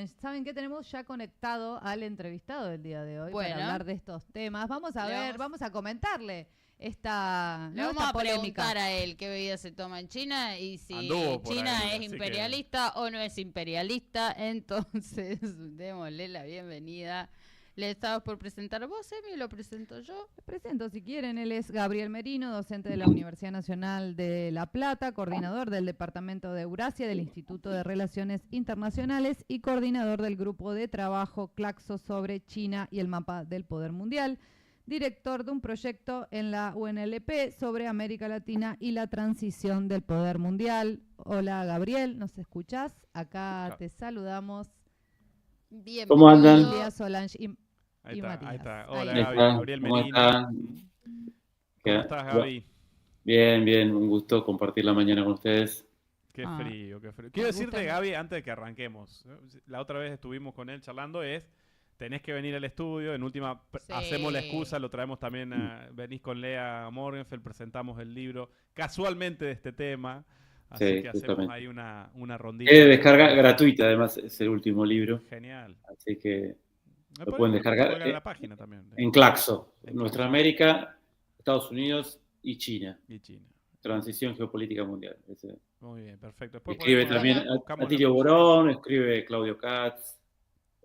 ¿Saben qué? Tenemos ya conectado al entrevistado del día de hoy Bueno, para hablar de estos temas. Vamos a ver, vamos a comentarle esta, le ¿no? vamos esta a polémica. preguntar a él qué bebida se toma en China y si Anduvo por China ahí, es así imperialista o no es imperialista. Entonces, démosle la bienvenida. Le estaba por presentar a vos, Emi, lo presento yo. Les presento, si quieren, él es Gabriel Merino, docente de la Universidad Nacional de La Plata, coordinador del Departamento de Eurasia del Instituto de Relaciones Internacionales y coordinador del Grupo de Trabajo Claxo sobre China y el Mapa del Poder Mundial, director de un proyecto en la UNLP sobre América Latina y la transición del poder mundial. Hola, Gabriel, ¿nos escuchás? Acá te saludamos. Bienvenido. ¿Cómo andan? Buen día, Solange Ahí y está, Matías. ahí está. Hola, Ahí. Gaby, Gabriel ¿Cómo Merino. están? ¿Cómo estás, Gaby? Bien, bien, un gusto compartir la mañana con ustedes. Qué frío, qué frío. Quiero decirte, Gaby, antes de que arranquemos, la otra vez estuvimos con él charlando, tenés que venir al estudio, en última hacemos la excusa, lo traemos también, venís con Lea Morgenfeld, presentamos el libro casualmente de este tema, así que hacemos ahí una rondita. Es de descarga gratuita, además, es el último libro. Genial. Así que lo pueden descargar en la página también. En Claxo, Nuestra América, Estados Unidos y China. Transición geopolítica mundial. Muy bien, perfecto. Después escribe también Atilio Borón, escribe Claudio Katz,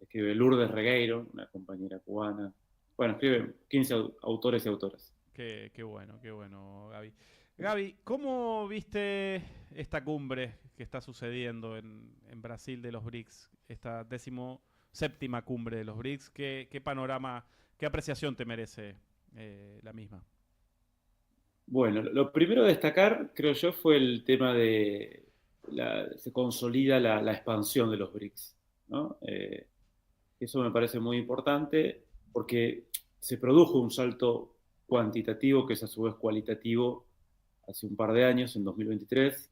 escribe Lourdes Regueiro, una compañera cubana. Bueno, escribe 15 autores y autoras. Qué bueno, Gaby. Gaby, ¿cómo viste esta cumbre que está sucediendo en Brasil de los BRICS? Esta 17ª cumbre de los BRICS. ¿Qué panorama, qué apreciación te merece la misma? Bueno, lo primero a destacar, creo yo, fue el tema de se consolida la expansión de los BRICS, ¿no? Eso me parece muy importante porque se produjo un salto cuantitativo que es a su vez cualitativo hace un par de años, en 2023.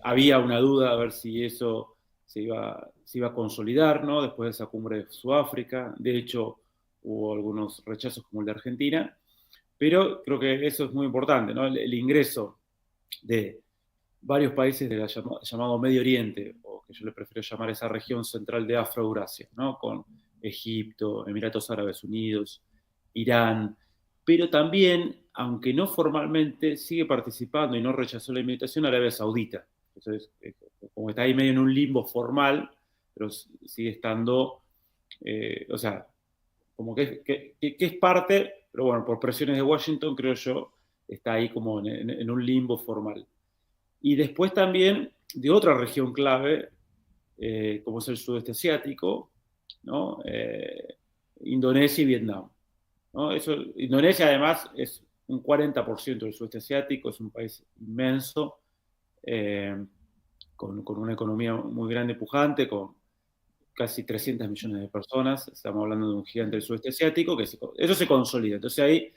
Había una duda a ver si eso se iba a consolidar, ¿no? Después de esa cumbre de Sudáfrica. De hecho, hubo algunos rechazos como el de Argentina. Pero creo que eso es muy importante, ¿no? El ingreso de varios países del llamado Medio Oriente, o que yo le prefiero llamar esa región central de Afro-Eurasia, ¿no? Con Egipto, Emiratos Árabes Unidos, Irán, pero también, aunque no formalmente, sigue participando y no rechazó la invitación a Arabia Saudita. Entonces, como está ahí medio en un limbo formal, pero sigue estando, o sea, como que es parte, pero bueno, por presiones de Washington, creo yo, está ahí como en un limbo formal. Y después también de otra región clave, como es el sudeste asiático, ¿no? Indonesia y Vietnam, ¿no? Indonesia además es un 40% del sudeste asiático, es un país inmenso, con una economía muy grande, pujante, con casi 300 millones de personas. Estamos hablando de un gigante del sudeste asiático, eso se consolida. Entonces ahí,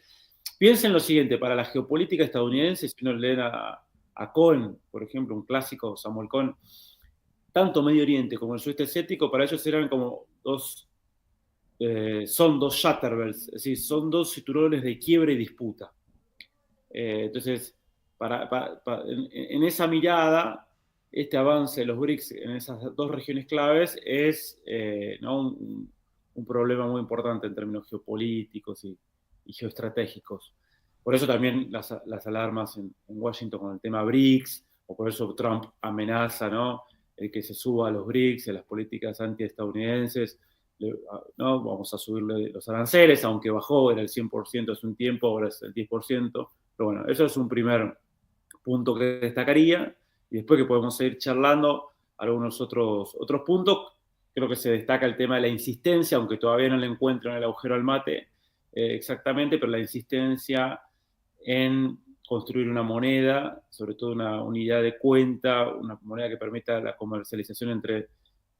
piensen lo siguiente, para la geopolítica estadounidense, si uno leen a Cohen, por ejemplo, un clásico, Samuel Cohen, tanto Medio Oriente como el sudeste asiático, para ellos eran como son dos Shatterbells, es decir, son dos cinturones de quiebra y disputa. Entonces, en esa mirada, este avance de los BRICS en esas dos regiones claves es, ¿no? un problema muy importante en términos geopolíticos y geoestratégicos. Por eso también las alarmas en Washington con el tema BRICS, o por eso Trump amenaza, ¿no? El que se suba a los BRICS, a las políticas antiestadounidenses, ¿no? Vamos a subirle los aranceles, aunque bajó, era el 100% hace un tiempo, ahora es el 10%. Pero bueno, eso es un primer punto que destacaría. Y después que podemos seguir charlando algunos otros puntos, creo que se destaca el tema de la insistencia, aunque todavía no le encuentro en el agujero al mate exactamente, pero la insistencia en construir una moneda, sobre todo una unidad de cuenta, una moneda que permita la comercialización entre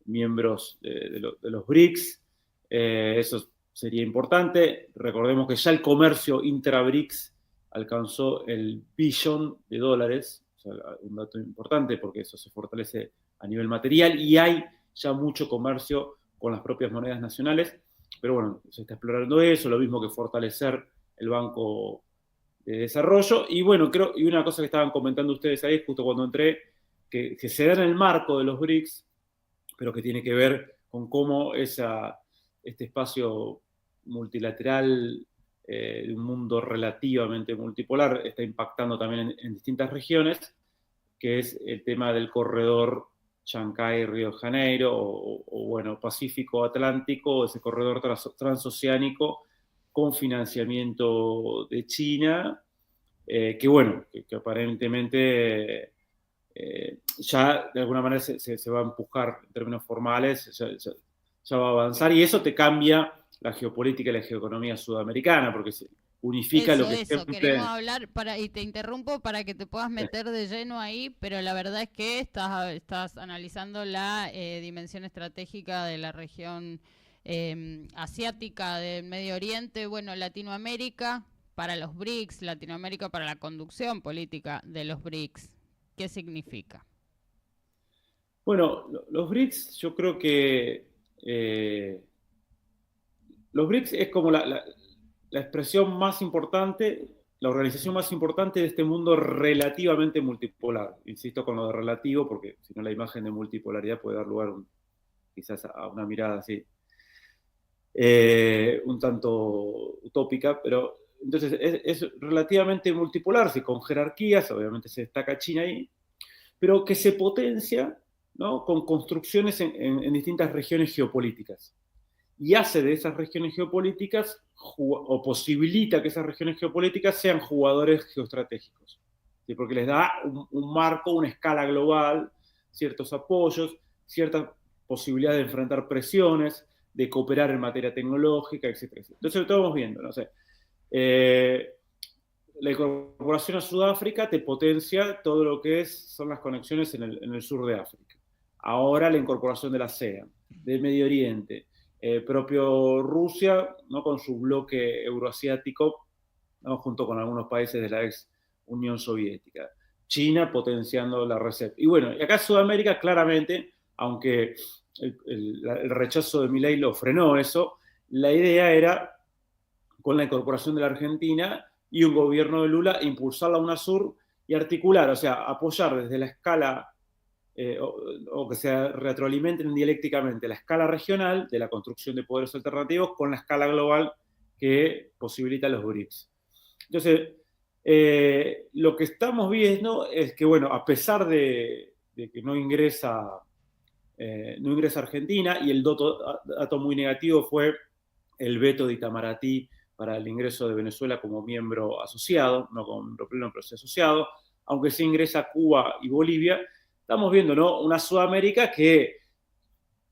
miembros de los BRICS. Eso sería importante. Recordemos que ya el comercio intra-BRICS alcanzó el billón de dólares, o sea, un dato importante porque eso se fortalece a nivel material y hay ya mucho comercio con las propias monedas nacionales, pero bueno, se está explorando eso, lo mismo que fortalecer el Banco de Desarrollo. Y bueno, y una cosa que estaban comentando ustedes ahí, justo cuando entré, que se da en el marco de los BRICS, pero que tiene que ver con cómo este espacio multilateral de un mundo relativamente multipolar está impactando también en distintas regiones, que es el tema del corredor Chancay-Río de Janeiro, o bueno, Pacífico-Atlántico, ese corredor transoceánico con financiamiento de China, que bueno, que aparentemente ya de alguna manera se va a empujar en términos formales, ya va a avanzar, y eso te cambia la geopolítica y la geoeconomía sudamericana, porque se unifica lo que siempre... Queremos hablar, y te interrumpo para que te puedas meter de lleno ahí, pero la verdad es que estás analizando la dimensión estratégica de la región asiática del Medio Oriente, bueno, Latinoamérica para los BRICS, Latinoamérica para la conducción política de los BRICS. ¿Qué significa? Bueno, los BRICS, yo creo que los BRICS es como la expresión más importante, la organización más importante de este mundo relativamente multipolar. Insisto con lo de relativo, porque si no la imagen de multipolaridad puede dar lugar quizás a una mirada así, un tanto utópica, pero entonces es relativamente multipolar, sí, con jerarquías, obviamente se destaca China ahí, pero que se potencia, ¿no?, con construcciones en distintas regiones geopolíticas. Y hace de esas regiones geopolíticas, o posibilita que esas regiones geopolíticas sean jugadores geoestratégicos, ¿sí? Porque les da un marco, una escala global, ciertos apoyos, cierta posibilidad de enfrentar presiones, de cooperar en materia tecnológica, etcétera. Entonces lo estamos viendo, no sé. La incorporación a Sudáfrica te potencia todo lo que son las conexiones en el sur de África. Ahora la incorporación de la ASEAN, del Medio Oriente, propio Rusia, ¿no?, con su bloque euroasiático, ¿no?, junto con algunos países de la ex Unión Soviética. China potenciando la RCEP. Y bueno, y acá Sudamérica claramente, aunque el rechazo de Milei lo frenó eso, la idea era, con la incorporación de la Argentina y un gobierno de Lula, impulsar la UNASUR y articular, o sea, apoyar desde la escala, o que se retroalimenten dialécticamente la escala regional de la construcción de poderes alternativos con la escala global que posibilita los BRICS. Entonces, lo que estamos viendo es que, bueno, a pesar de que no ingresa Argentina, y el dato muy negativo fue el veto de Itamaraty para el ingreso de Venezuela como miembro asociado, no como miembro pleno, pero sí asociado, aunque sí ingresa Cuba y Bolivia, estamos viendo, ¿no?, una Sudamérica que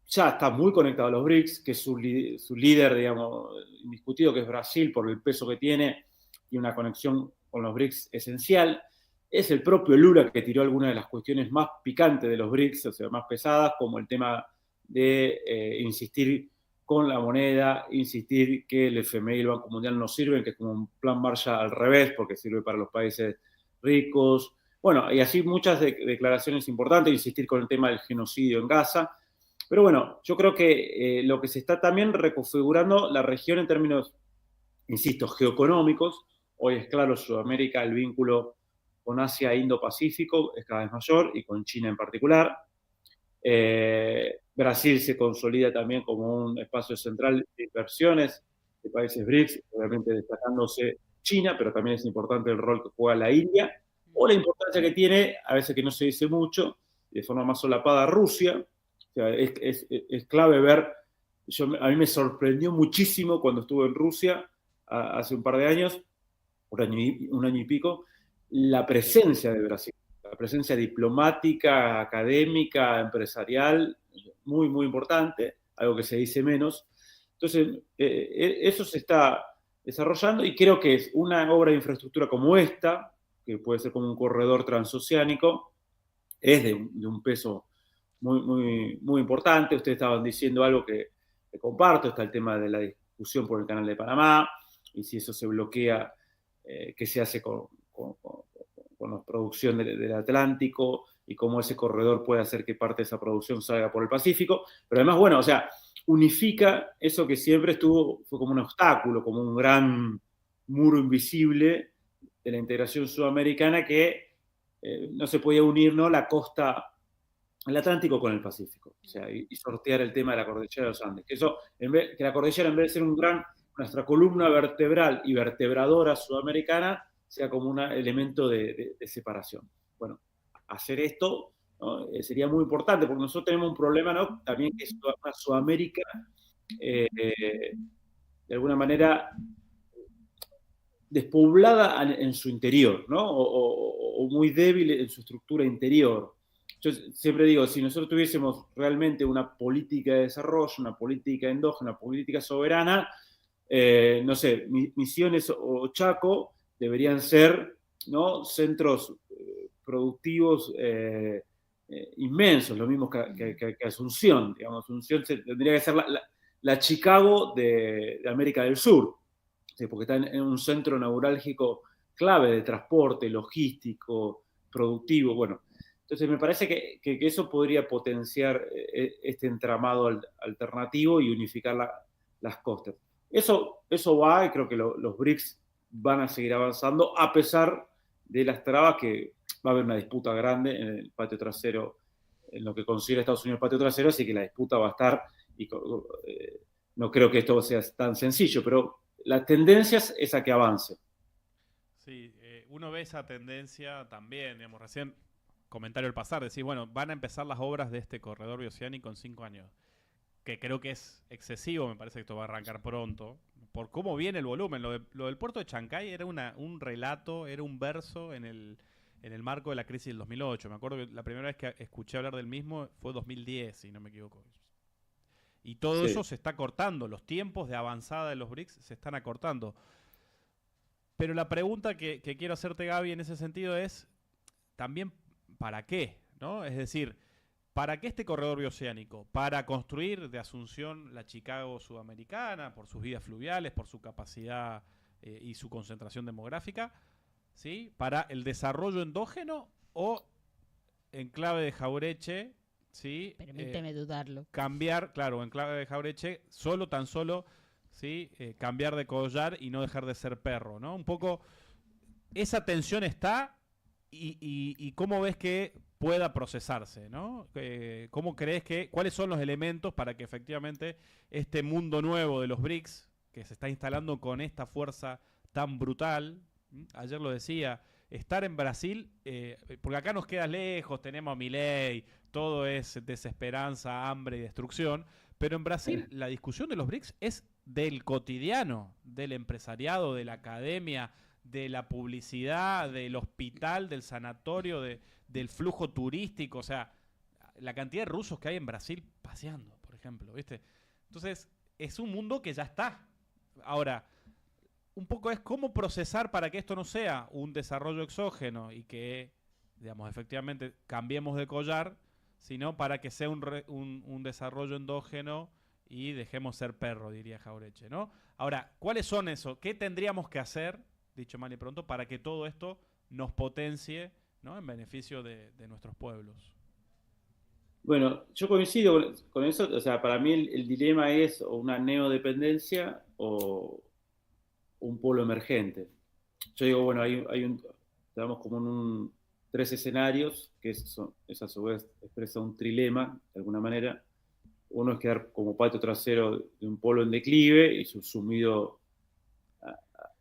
ya está muy conectada a los BRICS, que su líder, digamos, indiscutido, que es Brasil, por el peso que tiene, y una conexión con los BRICS esencial. Es el propio Lula que tiró algunas de las cuestiones más picantes de los BRICS, o sea, más pesadas, como el tema de insistir con la moneda, insistir que el FMI y el Banco Mundial no sirven, que es como un plan Marshall al revés, porque sirve para los países ricos. Bueno, y así muchas declaraciones importantes, insistir con el tema del genocidio en Gaza. Pero bueno, yo creo que lo que se está también reconfigurando la región en términos, insisto, geoeconómicos. Hoy es claro, Sudamérica, el vínculo con Asia e Indo-Pacífico es cada vez mayor, y con China en particular. Brasil se consolida también como un espacio central de inversiones de países BRICS, obviamente destacándose China, pero también es importante el rol que juega la India, o la importancia que tiene, a veces que no se dice mucho, de forma más solapada, Rusia. O sea, es clave ver, a mí me sorprendió muchísimo cuando estuve en Rusia hace un par de años, un año y pico, la presencia de Brasil, la presencia diplomática, académica, empresarial, muy, muy importante, algo que se dice menos. Entonces, eso se está desarrollando, y creo que es una obra de infraestructura como esta, que puede ser como un corredor transoceánico, es de un peso muy, muy, muy importante. Ustedes estaban diciendo algo que comparto, está el tema de la discusión por el Canal de Panamá, y si eso se bloquea, qué se hace con la producción del Atlántico, y cómo ese corredor puede hacer que parte de esa producción salga por el Pacífico. Pero además, bueno, o sea, unifica eso que siempre fue como un obstáculo, como un gran muro invisible de la integración sudamericana, que no se podía unir, ¿no?, la costa el Atlántico con el Pacífico, o sea, y sortear el tema de la cordillera de los Andes. Que la cordillera, en vez de ser nuestra columna vertebral y vertebradora sudamericana, sea como un elemento de separación. Bueno, hacer esto, ¿no? Sería muy importante, porque nosotros tenemos un problema, ¿no? También que es una Sudamérica, de alguna manera, despoblada en su interior, ¿no? O muy débil en su estructura interior. Yo siempre digo, si nosotros tuviésemos realmente una política de desarrollo, una política endógena, una política soberana, no sé, Misiones o Chaco deberían ser, ¿no?, centros productivos inmensos, lo mismo que Asunción. Digamos, Asunción tendría que ser la Chicago de América del Sur, ¿sí? Porque está en un centro neurálgico clave de transporte, logístico, productivo. Bueno, entonces me parece que eso podría potenciar este entramado alternativo y unificar las costas. Eso va, y creo que los BRICS van a seguir avanzando a pesar de las trabas, que va a haber una disputa grande en el patio trasero, en lo que considera Estados Unidos el patio trasero, así que la disputa va a estar, y no creo que esto sea tan sencillo, pero la tendencia es a que avance. Sí, uno ve esa tendencia también, digamos, recién comentario al pasar, decir, bueno, van a empezar las obras de este corredor bioceánico en 5 años, que creo que es excesivo, me parece que esto va a arrancar pronto, por cómo viene el volumen. Lo del puerto de Chancay era un relato, era un verso en el marco de la crisis del 2008. Me acuerdo que la primera vez que escuché hablar del mismo fue 2010, si no me equivoco. Y todo eso se está cortando, los tiempos de avanzada de los BRICS se están acortando. Pero la pregunta que quiero hacerte, Gaby, en ese sentido es también ¿para qué? ¿No? Es decir, ¿para qué este corredor bioceánico? ¿Para construir de Asunción la Chicago sudamericana por sus vías fluviales, por su capacidad y su concentración demográfica? ¿Sí? ¿Para el desarrollo endógeno o en clave de Jaureche? ¿Sí? Permíteme dudarlo. Cambiar, claro, en clave de Jaureche, tan solo, ¿sí? Cambiar de collar y no dejar de ser perro, ¿no? Un poco, esa tensión está y cómo ves que pueda procesarse, ¿no? ¿Cómo crees cuáles son los elementos para que efectivamente este mundo nuevo de los BRICS, que se está instalando con esta fuerza tan brutal, ayer lo decía, estar en Brasil, porque acá nos queda lejos, tenemos a Milei, todo es desesperanza, hambre y destrucción, pero en Brasil la discusión de los BRICS es del cotidiano, del empresariado, de la academia, de la publicidad, del hospital, del sanatorio, del flujo turístico, o sea, la cantidad de rusos que hay en Brasil paseando, por ejemplo, ¿viste? Entonces, es un mundo que ya está. Ahora, un poco es cómo procesar para que esto no sea un desarrollo exógeno y que, digamos, efectivamente cambiemos de collar, sino para que sea un desarrollo endógeno y dejemos ser perro, diría Jaureche, ¿no? Ahora, ¿cuáles son eso? ¿Qué tendríamos que hacer, dicho mal y pronto, para que todo esto nos potencie, ¿no?, en beneficio de nuestros pueblos? Bueno, yo coincido con eso. O sea, para mí el dilema es o una neodependencia o un polo emergente. Yo digo, bueno, estamos como en 3 escenarios, que es a su vez expresa un trilema, de alguna manera. Uno es quedar como patio trasero de un polo en declive y subsumido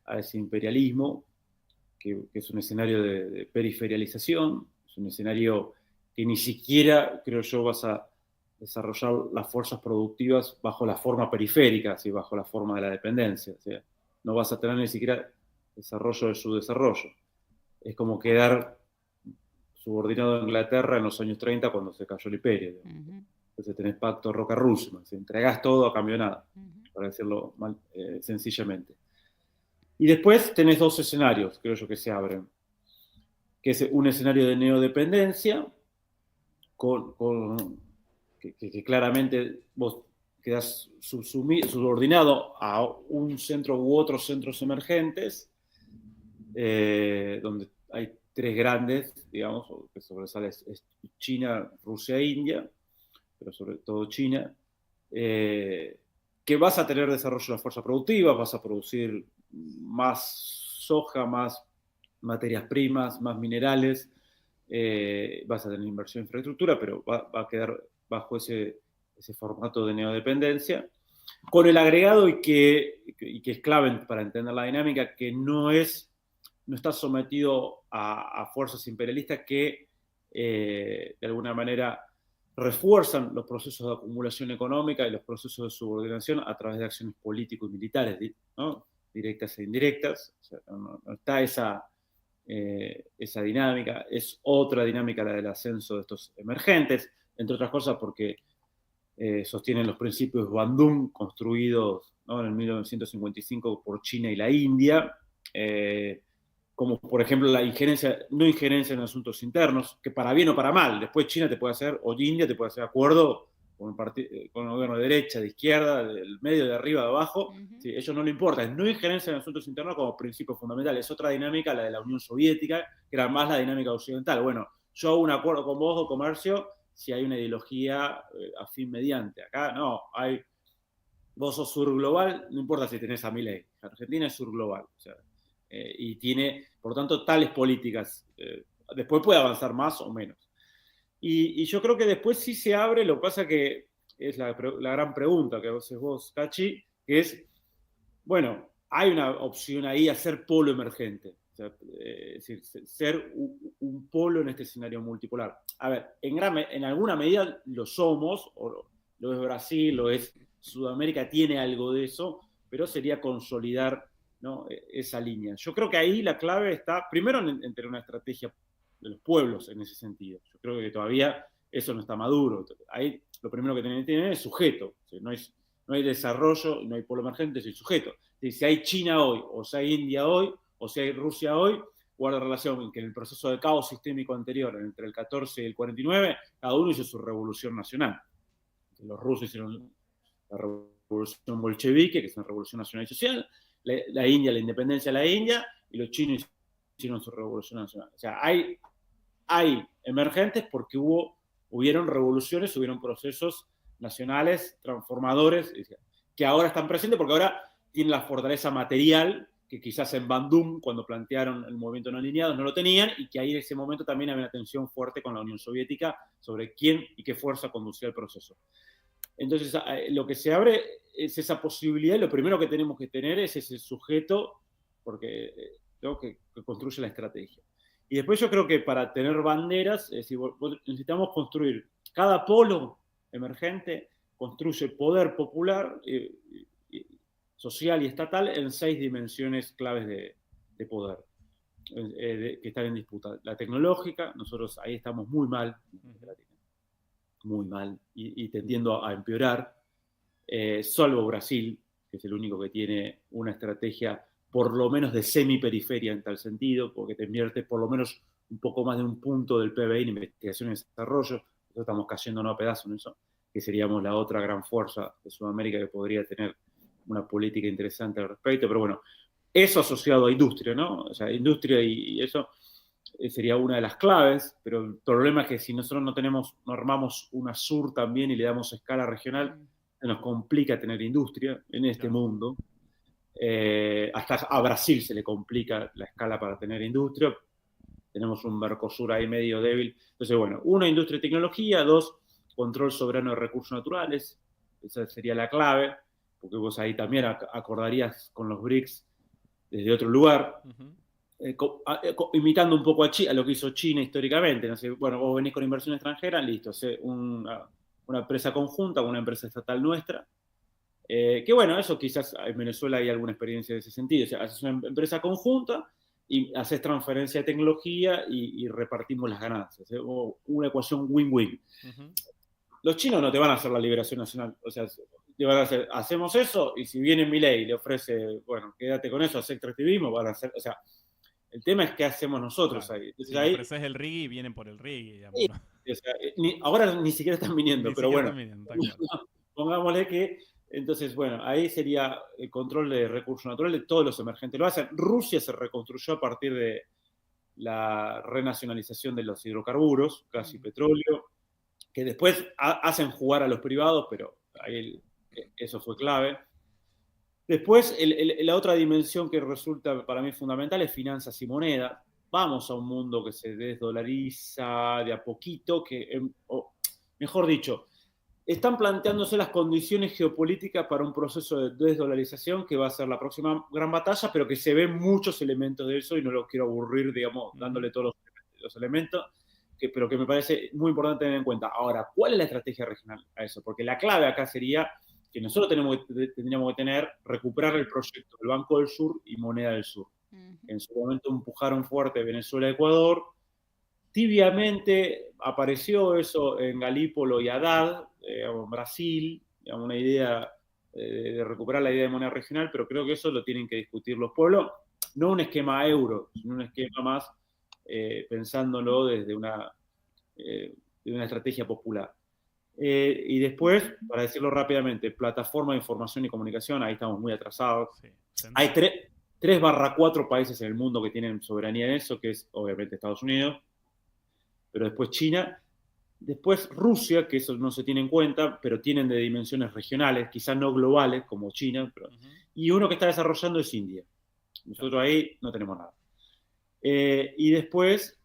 a ese imperialismo, que es un escenario de periferialización, es un escenario que ni siquiera, creo yo, vas a desarrollar las fuerzas productivas bajo la forma periférica, así, bajo la forma de la dependencia. O sea, no vas a tener ni siquiera desarrollo de su desarrollo. Es como quedar subordinado a Inglaterra en los años 30 cuando se cayó el imperio. Entonces tenés pacto Roca-Roosevelt, entregás todo a cambio de nada, para decirlo sencillamente. Y después tenés 2 escenarios, creo yo, que se abren. Que es un escenario de neodependencia, que claramente vos quedás subordinado a un centro u otros centros emergentes, donde hay 3 grandes, digamos, que sobresale es China, Rusia e India, pero sobre todo China, que vas a tener desarrollo de la fuerza productiva, vas a producir más soja, más materias primas, más minerales, vas a tener inversión en infraestructura, pero va a quedar bajo ese formato de neodependencia, con el agregado y que es clave para entender la dinámica, que no está sometido a fuerzas imperialistas que de alguna manera refuerzan los procesos de acumulación económica y los procesos de subordinación a través de acciones políticos y militares, ¿no? Directas e indirectas. O sea, no está esa dinámica. Es otra dinámica la del ascenso de estos emergentes, entre otras cosas porque sostienen los principios Bandung construidos, ¿no?, en el 1955 por China y la India, como por ejemplo la no injerencia en asuntos internos, que para bien o para mal, después China te puede hacer, o India te puede hacer acuerdo con el gobierno de derecha, de izquierda, del medio, de arriba, de abajo. Sí, ellos no le importa, es no injerencia en asuntos internos como principio fundamental. Es otra dinámica, la de la Unión Soviética, que era más la dinámica occidental. Bueno, yo hago un acuerdo con vos de comercio si hay una ideología afín mediante. Acá no, vos sos surglobal, no importa si tenés a Milei. Argentina es surglobal, o sea, y tiene, por tanto, tales políticas. Después puede avanzar más o menos. Y yo creo que después sí se abre, lo que pasa que es la gran pregunta que haces vos, Cachi, que es, bueno, hay una opción ahí a ser polo emergente. O sea, es decir, ser un polo en este escenario multipolar. A ver, en alguna medida lo somos, o lo es Brasil, lo es Sudamérica, tiene algo de eso, pero sería consolidar, ¿no?, esa línea. Yo creo que ahí la clave está, primero, en tener una estrategia de los pueblos en ese sentido. Yo creo que todavía eso no está maduro. Ahí lo primero que tienen que tener es sujeto. O sea, no hay desarrollo, no hay polo emergente, es el sujeto. Si hay China hoy, o si hay India hoy, o si hay Rusia hoy, guarda relación en que en el proceso de caos sistémico anterior, entre el 14 y el 49, cada uno hizo su revolución nacional. Los rusos hicieron la revolución bolchevique, que es una revolución nacional y social, la India, la independencia de la India, y los chinos hicieron su revolución nacional. O sea, hay emergentes porque hubieron revoluciones, hubieron procesos nacionales transformadores que ahora están presentes porque ahora tienen la fortaleza material que quizás en Bandung, cuando plantearon el movimiento no alineado, no lo tenían, y que ahí en ese momento también había una tensión fuerte con la Unión Soviética sobre quién y qué fuerza conducía el proceso. Entonces, lo que se abre es esa posibilidad, y lo primero que tenemos que tener es ese sujeto porque, que construye la estrategia. Y después yo creo que para tener banderas, es decir, necesitamos construir, cada polo emergente construye poder popular, social y estatal en 6 dimensiones claves de poder que están en disputa. La tecnológica, nosotros ahí estamos muy mal, muy mal, y tendiendo a empeorar, salvo Brasil, que es el único que tiene una estrategia por lo menos de semiperiferia en tal sentido, porque te invierte por lo menos un poco más de un punto del PBI en investigación y desarrollo. Nosotros estamos cayéndonos a pedazos en eso, que seríamos la otra gran fuerza de Sudamérica que podría tener una política interesante al respecto, pero bueno, eso asociado a industria, ¿no? O sea, industria y eso sería una de las claves, pero el problema es que si nosotros no armamos una sur también y le damos escala regional, se nos complica tener industria en este mundo. Hasta a Brasil se le complica la escala para tener industria. Tenemos un Mercosur ahí medio débil. Entonces, bueno, 1, industria y tecnología. 2, control soberano de recursos naturales. Esa sería la clave, porque vos ahí también acordarías con los BRICS desde otro lugar, imitando un poco a lo que hizo China históricamente. No sé, bueno, vos venís con inversión extranjera, listo, una empresa conjunta, una empresa estatal nuestra, que bueno, eso quizás en Venezuela hay alguna experiencia de ese sentido. O sea, haces una empresa conjunta y haces transferencia de tecnología y repartimos las ganancias. Una ecuación win-win. Los chinos no te van a hacer la liberación nacional. O sea, te van a hacer, hacemos eso, y si viene Milei y le ofrece, bueno, quédate con eso, hacer extractivismo, van a hacer, o sea, el tema es qué hacemos nosotros ahí. Entonces, si ahí ofreces el RIGI, vienen por el RIGI, digamos, ¿no? O sea, ahora ni siquiera están viniendo, pero bueno, pongámosle que, entonces, bueno, ahí sería el control de recursos naturales de todos los emergentes. Lo hacen. Rusia se reconstruyó a partir de la renacionalización de los hidrocarburos, gas y petróleo, que después hacen jugar a los privados, pero ahí eso fue clave. Después, la otra dimensión que resulta para mí fundamental es finanzas y moneda. vamos a un mundo que se desdolariza de a poquito, mejor dicho, están planteándose las condiciones geopolíticas para un proceso de desdolarización que va a ser la próxima gran batalla, pero que se ven muchos elementos de eso y no lo quiero aburrir, digamos, dándole todos los elementos, pero que me parece muy importante tener en cuenta. Ahora, ¿cuál es la estrategia regional a eso? Porque la clave acá sería que nosotros tendríamos que recuperar el proyecto del Banco del Sur y Moneda del Sur. En su momento empujaron fuerte Venezuela y Ecuador. Tibiamente apareció eso en Galípolo y Haddad, en Brasil, digamos, una idea de recuperar la idea de moneda regional, pero creo que eso lo tienen que discutir los pueblos, no un esquema euro, sino un esquema más pensándolo desde una estrategia popular. Y después, para decirlo rápidamente, plataforma de información y comunicación, ahí estamos muy atrasados. Sí, hay 3/4 países en el mundo que tienen soberanía en eso, que es obviamente Estados Unidos, pero después China, después Rusia, que eso no se tiene en cuenta, pero tienen de dimensiones regionales, quizás no globales como China, pero, y uno que está desarrollando es India. Nosotros ahí no tenemos nada. Y después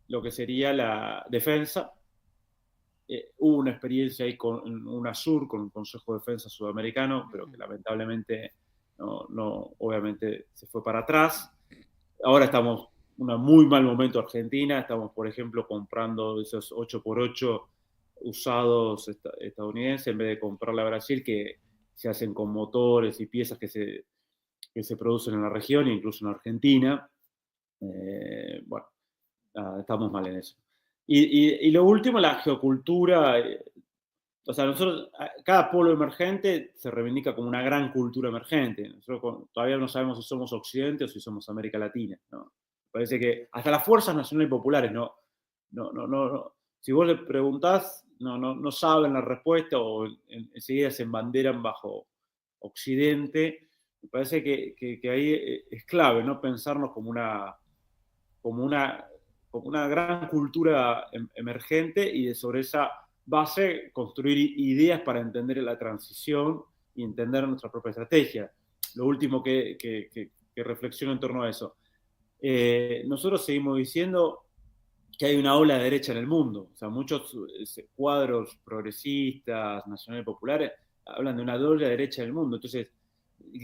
lo que sería la defensa. Hubo una experiencia ahí con UNASUR, con un Consejo de Defensa Sudamericano, pero que lamentablemente obviamente se fue para atrás. Ahora estamos en un muy mal momento Argentina, estamos, por ejemplo, comprando esos 8x8 usados estadounidenses en vez de comprarla a Brasil, que se hacen con motores y piezas que se producen en la región, incluso en Argentina. Bueno, estamos mal en eso. Y lo último, la geocultura. O sea, cada pueblo emergente se reivindica como una gran cultura emergente. Nosotros todavía no sabemos si somos Occidente o si somos América Latina, ¿no? Parece que hasta las fuerzas nacionales populares no. Si vos le preguntás, no saben la respuesta o enseguida se embanderan bajo Occidente. Me parece que ahí es clave, ¿no? Pensarnos como una gran cultura emergente y sobre esa base construir ideas para entender la transición y entender nuestra propia estrategia. Lo último que reflexiono en torno a eso. Nosotros seguimos diciendo que hay una ola de derecha en el mundo. O sea, muchos cuadros progresistas, nacionales populares, hablan de una ola de derecha en el mundo. Entonces,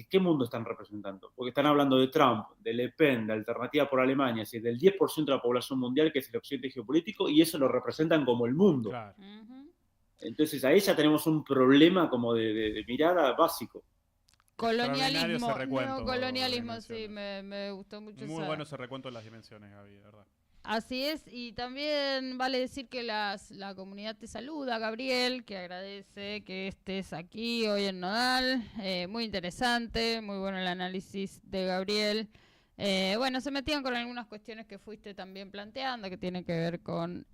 ¿qué mundo están representando? Porque están hablando de Trump, de Le Pen, de Alternativa por Alemania, es decir, del 10% de la población mundial que es el occidente geopolítico, y eso lo representan como el mundo. Claro. Entonces ahí ya tenemos un problema como de mirada básico. Colonialismo, neocolonialismo, sí, me gustó mucho. Muy bueno ese recuento de las dimensiones, Gaby, de verdad. Así es, y también vale decir que la comunidad te saluda, Gabriel, que agradece que estés aquí hoy en Nodal. Muy interesante, muy bueno el análisis de Gabriel. Bueno, se metían con algunas cuestiones que fuiste también planteando, que tienen que ver con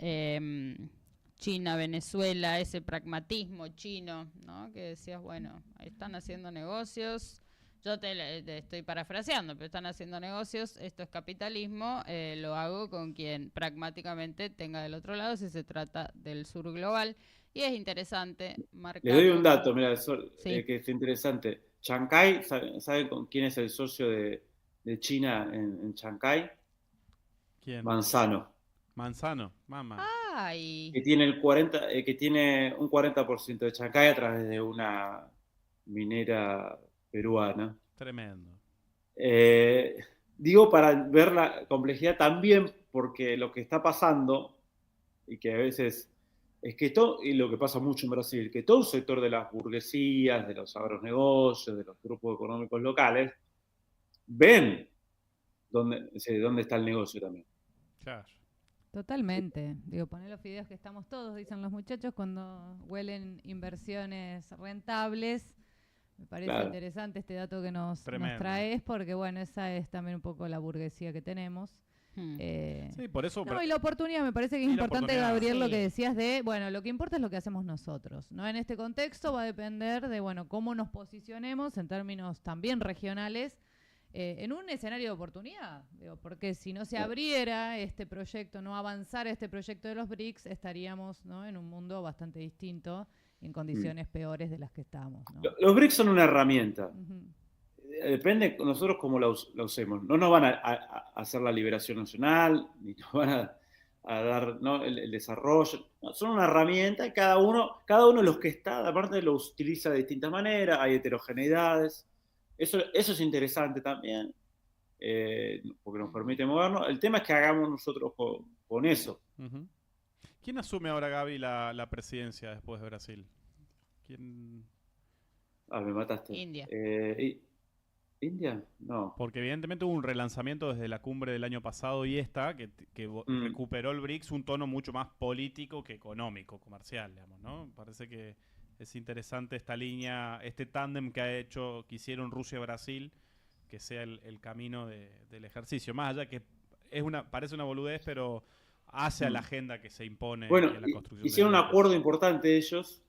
China, Venezuela, ese pragmatismo chino, ¿no? Que decías, bueno, ahí están haciendo negocios. Yo te estoy parafraseando, pero están haciendo negocios, esto es capitalismo, lo hago con quien pragmáticamente tenga del otro lado si se trata del sur global. Y es interesante marcar... Le doy un dato, mira, que es interesante. Chancay, ¿saben con quién es el socio de China en Chancay? ¿Quién? Manzano. Manzano, mamá. Ay. Que tiene un 40% de Chancay a través de una minera peruana. Tremendo. Digo para ver la complejidad también, porque lo que está pasando, y que a veces es que y lo que pasa mucho en Brasil, que todo el sector de las burguesías, de los agronegocios, de los grupos económicos locales, ven dónde está el negocio también. Claro. Totalmente. Digo, poner los fideos que estamos todos, dicen los muchachos, cuando huelen inversiones rentables. Me parece interesante este dato que nos traes, porque bueno, esa es también un poco la burguesía que tenemos. Sí, por eso... y la oportunidad, me parece que es importante, Gabriel, lo que decías de, bueno, lo que importa es lo que hacemos nosotros, ¿no? En este contexto va a depender de, bueno, cómo nos posicionemos en términos también regionales en un escenario de oportunidad. Digo, porque si no se abriera este proyecto, no avanzara este proyecto de los BRICS, estaríamos, ¿no?, en un mundo bastante distinto, en condiciones peores de las que estamos, ¿no? Los BRICS son una herramienta. depende nosotros cómo la usemos. No nos van a hacer la liberación nacional, ni nos van a dar, ¿no?, el desarrollo. No, son una herramienta y cada uno de los que está, aparte, lo utiliza de distintas maneras, hay heterogeneidades. Eso es interesante también, porque nos permite movernos. El tema es que hagamos nosotros con eso. Uh-huh. ¿Quién asume ahora, Gaby, la presidencia después de Brasil? ¿Quién? Me mataste. India. ¿India? No. Porque evidentemente hubo un relanzamiento desde la cumbre del año pasado y que recuperó el BRICS un tono mucho más político que económico, comercial, digamos, ¿no? Parece que es interesante esta línea, este tándem que hicieron Rusia y Brasil, que sea el camino del ejercicio. Más allá que parece una boludez, pero hace a la agenda que se impone en la construcción. Hicieron un acuerdo importante ellos,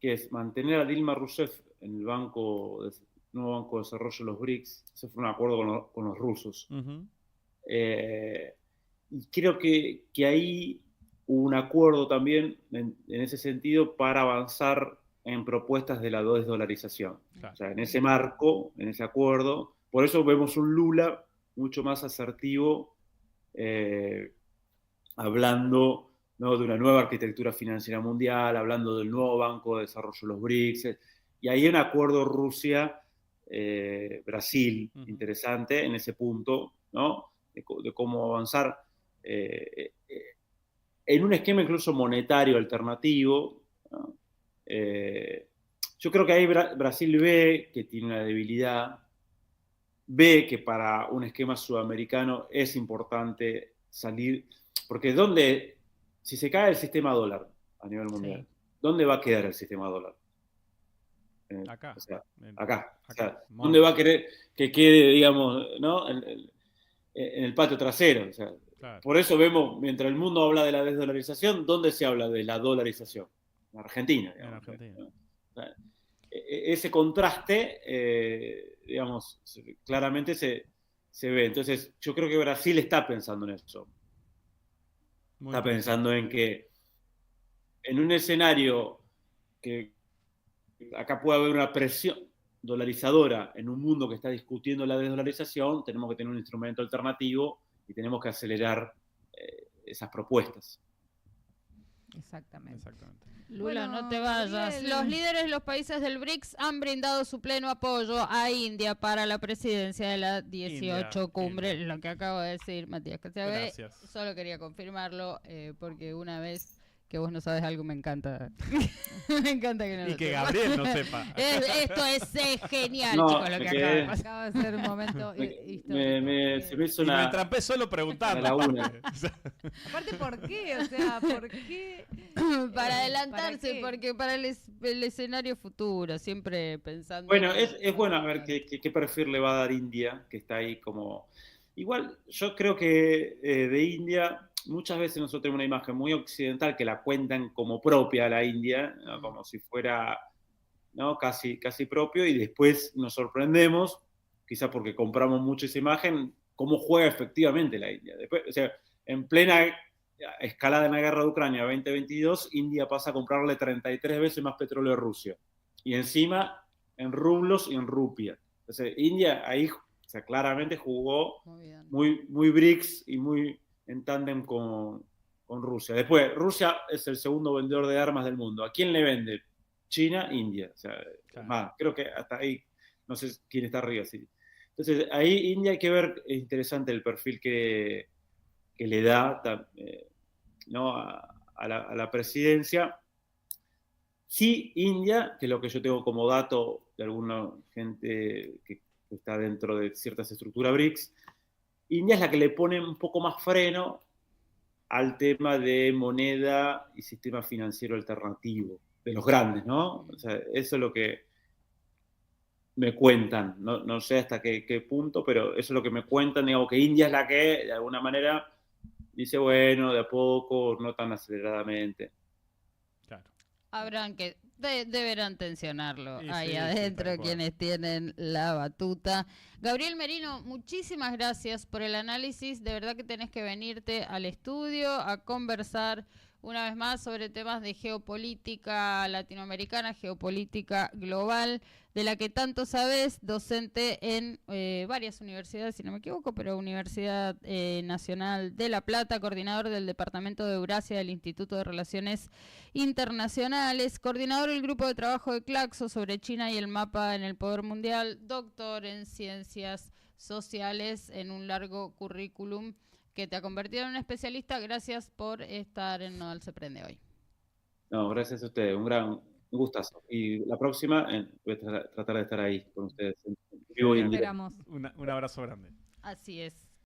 que es mantener a Dilma Rousseff en el nuevo Banco de Desarrollo de los BRICS. Ese fue un acuerdo con los rusos. Uh-huh. Y creo que ahí hubo un acuerdo también en ese sentido para avanzar en propuestas de la desdolarización. Claro. O sea, en ese marco, en ese acuerdo, por eso vemos un Lula mucho más asertivo, hablando, ¿no?, de una nueva arquitectura financiera mundial, hablando del nuevo Banco de Desarrollo de los BRICS, y ahí hay un acuerdo Rusia-Brasil interesante en ese punto, ¿no?, de cómo avanzar en un esquema incluso monetario alternativo, ¿no? Yo creo que ahí Brasil ve que tiene una debilidad, ve que para un esquema sudamericano es importante salir, porque si se cae el sistema dólar a nivel mundial, sí, ¿dónde va a quedar el sistema dólar? Acá. O sea, ¿dónde va a querer que quede, digamos, ¿no?, en el patio trasero? O sea, claro. Por eso vemos, mientras el mundo habla de la desdolarización, ¿dónde se habla de la dolarización? En Argentina. Digamos, en Argentina. ¿No? O sea, ese contraste, digamos, claramente se ve. Entonces, yo creo que Brasil está pensando en eso. Está pensando en que en un escenario que acá puede haber una presión dolarizadora en un mundo que está discutiendo la desdolarización, tenemos que tener un instrumento alternativo y tenemos que acelerar esas propuestas. Exactamente. Lula, no te vayas. Los líderes de los países del BRICS han brindado su pleno apoyo a India para la presidencia de la 18 cumbre. Lo que acabo de decir, Matías Castiague. Gracias. Solo quería confirmarlo, porque una vez que vos no sabes algo me encanta. Me encanta que no lo sepas. Y que Gabriel no sepa. Esto es genial, chicos, lo que acaba de pasar. Acaba de ser un momento histórico. Se me hizo y me trampé solo preguntando. Aparte, ¿por qué? O sea, ¿por qué? Para adelantarse, porque para el escenario futuro, siempre pensando... Bueno, es bueno a ver qué perfil le va a dar India, que está ahí como... Igual, yo creo que de India... Muchas veces nosotros tenemos una imagen muy occidental que la cuentan como propia a la India, ¿no?, como si fuera, ¿no?, casi propio, y después nos sorprendemos, quizás porque compramos mucho esa imagen, cómo juega efectivamente la India. Después, o sea, en plena escalada en la guerra de Ucrania 2022, India pasa a comprarle 33 veces más petróleo a Rusia. Y encima en rublos y en rupia. Entonces, India ahí, o sea, claramente jugó muy BRICS y muy en tándem con Rusia. Después, Rusia es el segundo vendedor de armas del mundo. ¿A quién le vende? China, India. O sea, claro. Más, creo que hasta ahí, no sé quién está arriba. Sí. Entonces, ahí India hay que ver, es interesante el perfil que le da, ¿no?, a la presidencia. Sí, India, que es lo que yo tengo como dato de alguna gente que está dentro de ciertas estructuras BRICS, India es la que le pone un poco más freno al tema de moneda y sistema financiero alternativo, de los grandes, ¿no? O sea, eso es lo que me cuentan, no sé hasta qué punto, pero eso es lo que me cuentan, digamos, que India es la que, de alguna manera, dice, bueno, de a poco, no tan aceleradamente. Claro. Habrán que... deberán tensionarlo ahí adentro quienes tienen la batuta. Gabriel Merino, muchísimas gracias por el análisis. De verdad que tenés que venirte al estudio a conversar una vez más sobre temas de geopolítica latinoamericana, geopolítica global, de la que tanto sabes, docente en varias universidades, si no me equivoco, pero Universidad Nacional de La Plata, coordinador del Departamento de Eurasia del Instituto de Relaciones Internacionales, coordinador del Grupo de Trabajo de Claxo sobre China y el mapa en el poder mundial, doctor en Ciencias Sociales en un largo currículum que te ha convertido en un especialista. Gracias por estar en Nodal Se Prende hoy. No, gracias a ustedes, un gustazo. Y la próxima voy a tratar de estar ahí con ustedes en vivo y en directo. Esperamos. Un abrazo grande. Así es.